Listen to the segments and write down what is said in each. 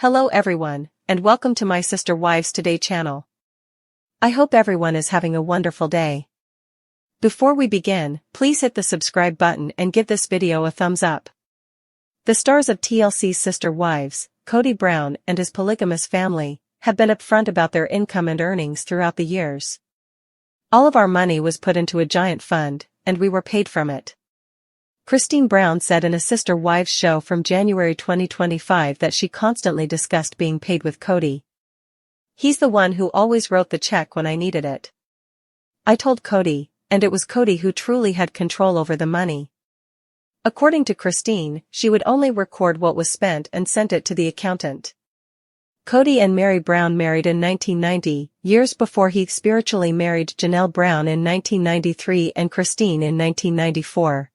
Hello everyone, and welcome to my Sister Wives Today channel. I hope everyone is having a wonderful day. Before we begin, please hit the subscribe button and give this video a thumbs up. The stars of TLC's Sister Wives, Kody Brown and his polygamous family, have been upfront about their income and earnings throughout the years. All of our money was put into a giant fund, and we were paid from it. Christine Brown said in a Sister Wives show from January 2025 that she constantly discussed being paid with Kody. He's the one who always wrote the check when I needed it. I told Kody, and it was Kody who truly had control over the money. According to Christine, she would only record what was spent and sent it to the accountant. Kody and Mary Brown married in 1990, years before he spiritually married Janelle Brown in 1993 and Christine in 1994.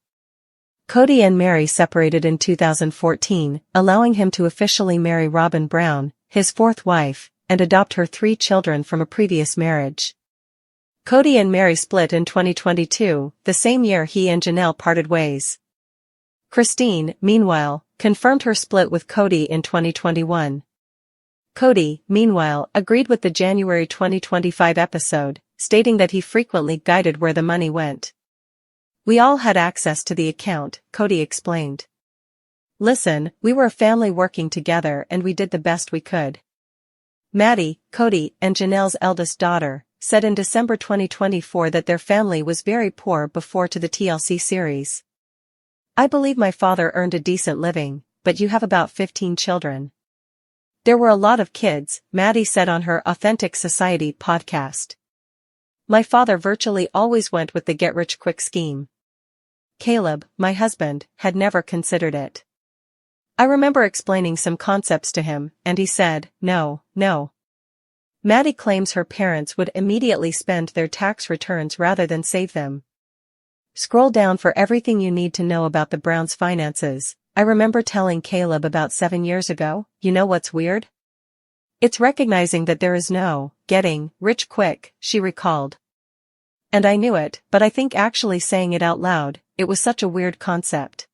Kody and Mary separated in 2014, allowing him to officially marry Robyn Brown, his fourth wife, and adopt her 3 children from a previous marriage. Kody and Mary split in 2022, the same year he and Janelle parted ways. Christine, meanwhile, confirmed her split with Kody in 2021. Kody, meanwhile, agreed with the January 2025 episode, stating that he frequently guided where the money went. We all had access to the account, Kody explained. Listen, we were a family working together and we did the best we could. Maddie, Kody, and Janelle's eldest daughter, said in December 2024 that their family was very poor before to the TLC series. I believe my father earned a decent living, but you have about 15 children. There were a lot of kids, Maddie said on her Authentic Society podcast. My father virtually always went with the get-rich-quick scheme. Caleb, my husband, had never considered it. I remember explaining some concepts to him, and he said, no. Maddie claims her parents would immediately spend their tax returns rather than save them. Scroll down for everything you need to know about the Browns' finances. I remember telling Caleb about 7 years ago, you know what's weird? It's recognizing that there is no getting rich quick, she recalled. And I knew it, but I think actually saying it out loud, it was such a weird concept.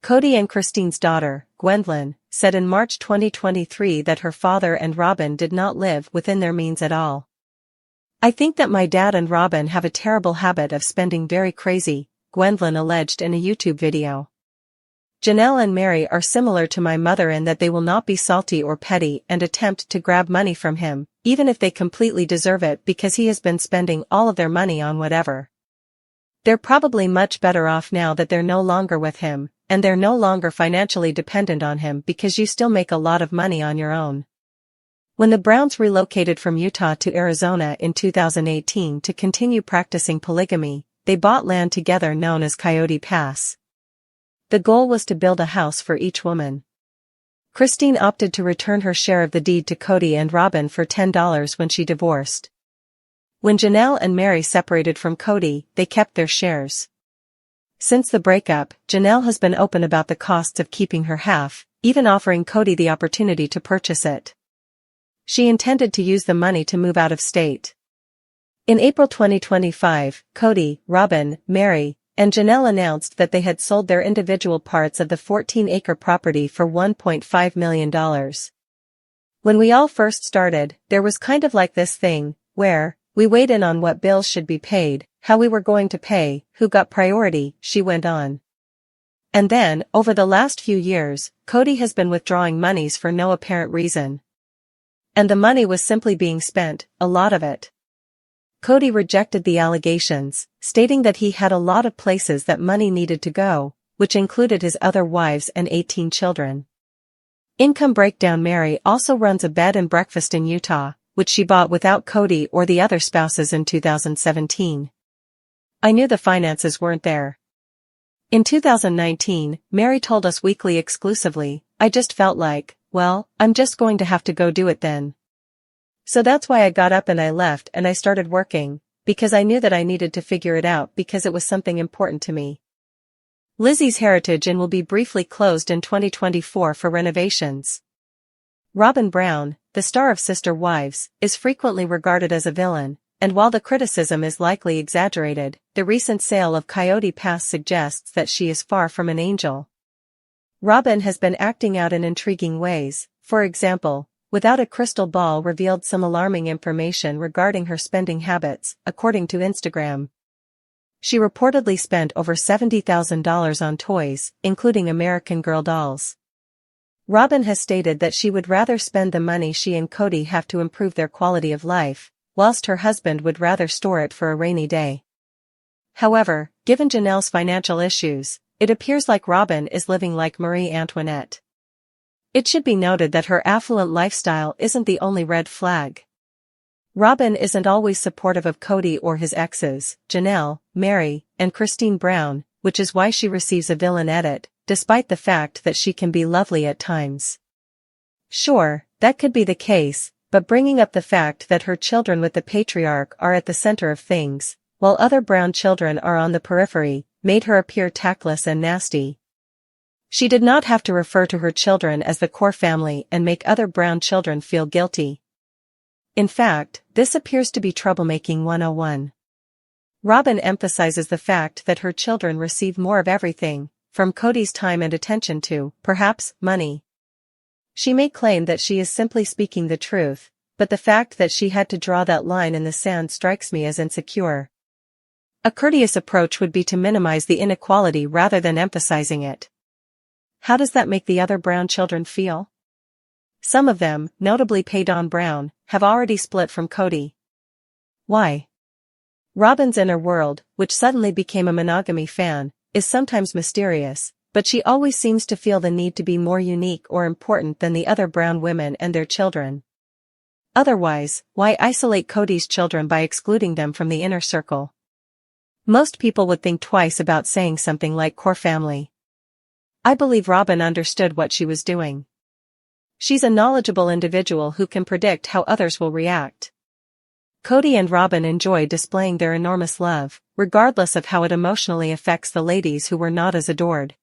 Kody and Christine's daughter, Gwendolyn, said in March 2023 that her father and Robyn did not live within their means at all. I think that my dad and Robyn have a terrible habit of spending very crazy, Gwendolyn alleged in a YouTube video. Janelle and Mary are similar to my mother in that they will not be salty or petty and attempt to grab money from him, even if they completely deserve it because he has been spending all of their money on whatever. They're probably much better off now that they're no longer with him, and they're no longer financially dependent on him because you still make a lot of money on your own. When the Browns relocated from Utah to Arizona in 2018 to continue practicing polygamy, they bought land together known as Coyote Pass. The goal was to build a house for each woman. Christine opted to return her share of the deed to Kody and Robyn for $10 when she divorced. When Janelle and Mary separated from Kody, they kept their shares. Since the breakup, Janelle has been open about the costs of keeping her half, even offering Kody the opportunity to purchase it. She intended to use the money to move out of state. In April 2025, Kody, Robyn, Mary, and Janelle announced that they had sold their individual parts of the 14-acre property for $1.5 million. When we all first started, there was kind of like this thing, where we weighed in on what bills should be paid, how we were going to pay, who got priority, she went on. And then, over the last few years, Kody has been withdrawing monies for no apparent reason. And the money was simply being spent, a lot of it. Kody rejected the allegations, stating that he had a lot of places that money needed to go, which included his other wives and 18 children. Income breakdown: Mary also runs a bed and breakfast in Utah, which she bought without Kody or the other spouses in 2017. I knew the finances weren't there. In 2019, Mary told Us Weekly exclusively, I just felt like, well, I'm just going to have to go do it then. So that's why I got up and I left and I started working, because I knew that I needed to figure it out because it was something important to me. Lizzie's Heritage Inn will be briefly closed in 2024 for renovations. Robyn Brown, the star of Sister Wives, is frequently regarded as a villain, and while the criticism is likely exaggerated, the recent sale of Coyote Pass suggests that she is far from an angel. Robyn has been acting out in intriguing ways, for example, without a crystal ball revealed some alarming information regarding her spending habits, according to Instagram. She reportedly spent over $70,000 on toys, including American Girl dolls. Robyn has stated that she would rather spend the money she and Kody have to improve their quality of life, whilst her husband would rather store it for a rainy day. However, given Janelle's financial issues, it appears like Robyn is living like Marie Antoinette. It should be noted that her affluent lifestyle isn't the only red flag. Robyn isn't always supportive of Kody or his exes, Janelle, Mary, and Christine Brown, which is why she receives a villain edit, despite the fact that she can be lovely at times. Sure, that could be the case, but bringing up the fact that her children with the patriarch are at the center of things, while other Brown children are on the periphery, made her appear tactless and nasty. She did not have to refer to her children as the core family and make other Brown children feel guilty. In fact, this appears to be troublemaking 101. Robyn emphasizes the fact that her children receive more of everything, from Kody's time and attention to, perhaps, money. She may claim that she is simply speaking the truth, but the fact that she had to draw that line in the sand strikes me as insecure. A courteous approach would be to minimize the inequality rather than emphasizing it. How does that make the other Brown children feel? Some of them, notably Dawn Brown, have already split from Kody. Why? Robyn's inner world, which suddenly became a monogamy fan, is sometimes mysterious, but she always seems to feel the need to be more unique or important than the other Brown women and their children. Otherwise, why isolate Kody's children by excluding them from the inner circle? Most people would think twice about saying something like core family. I believe Robyn understood what she was doing. She's a knowledgeable individual who can predict how others will react. Kody and Robyn enjoy displaying their enormous love, regardless of how it emotionally affects the ladies who were not as adored.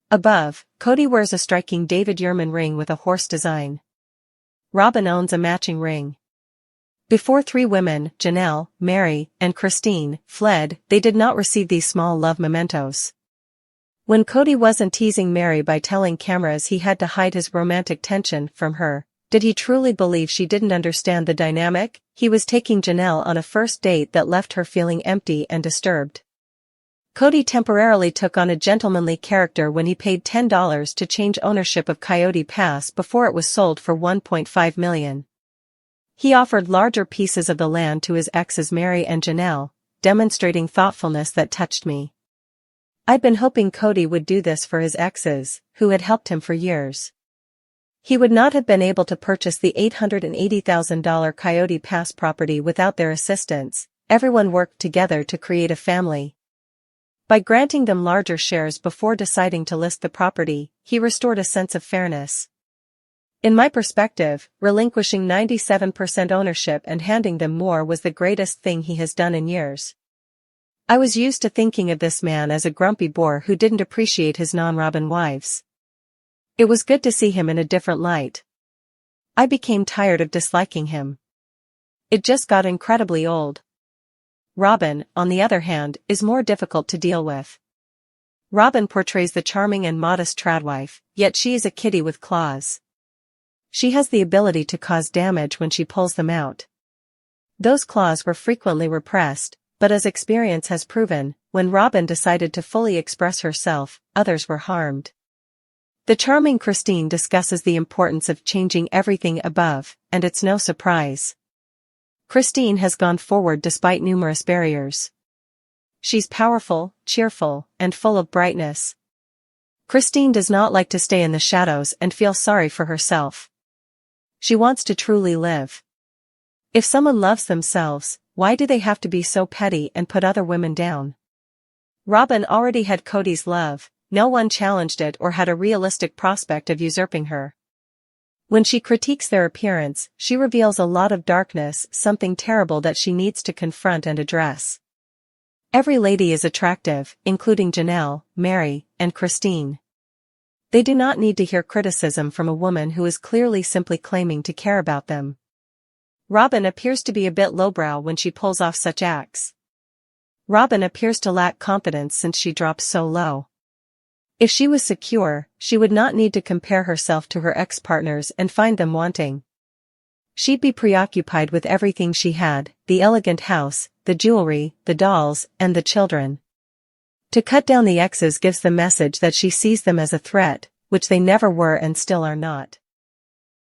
Above, Kody wears a striking David Yurman ring with a horse design. Robyn owns a matching ring. Before three women, Janelle, Mary, and Christine, fled, they did not receive these small love mementos. When Kody wasn't teasing Mary by telling cameras he had to hide his romantic tension from her, did he truly believe she didn't understand the dynamic? He was taking Janelle on a first date that left her feeling empty and disturbed. Kody temporarily took on a gentlemanly character when he paid $10 to change ownership of Coyote Pass before it was sold for $1.5 million. He offered larger pieces of the land to his exes Mary and Janelle, demonstrating thoughtfulness that touched me. I'd been hoping Kody would do this for his exes, who had helped him for years. He would not have been able to purchase the $880,000 Coyote Pass property without their assistance. Everyone worked together to create a family. By granting them larger shares before deciding to list the property, he restored a sense of fairness. In my perspective, relinquishing 97% ownership and handing them more was the greatest thing he has done in years. I was used to thinking of this man as a grumpy bore who didn't appreciate his non-Robyn wives. It was good to see him in a different light. I became tired of disliking him. It just got incredibly old. Robyn, on the other hand, is more difficult to deal with. Robyn portrays the charming and modest tradwife, yet she is a kitty with claws. She has the ability to cause damage when she pulls them out. Those claws were frequently repressed, but as experience has proven, when Robyn decided to fully express herself, others were harmed. The charming Christine discusses the importance of changing everything above, and it's no surprise. Christine has gone forward despite numerous barriers. She's powerful, cheerful, and full of brightness. Christine does not like to stay in the shadows and feel sorry for herself. She wants to truly live. If someone loves themselves, why do they have to be so petty and put other women down? Robyn already had Kody's love, no one challenged it or had a realistic prospect of usurping her. When she critiques their appearance, she reveals a lot of darkness, something terrible that she needs to confront and address. Every lady is attractive, including Janelle, Mary, and Christine. They do not need to hear criticism from a woman who is clearly simply claiming to care about them. Robyn appears to be a bit lowbrow when she pulls off such acts. Robyn appears to lack confidence since she drops so low. If she was secure, she would not need to compare herself to her ex-partners and find them wanting. She'd be preoccupied with everything she had, the elegant house, the jewelry, the dolls, and the children. To cut down the exes gives the message that she sees them as a threat, which they never were and still are not.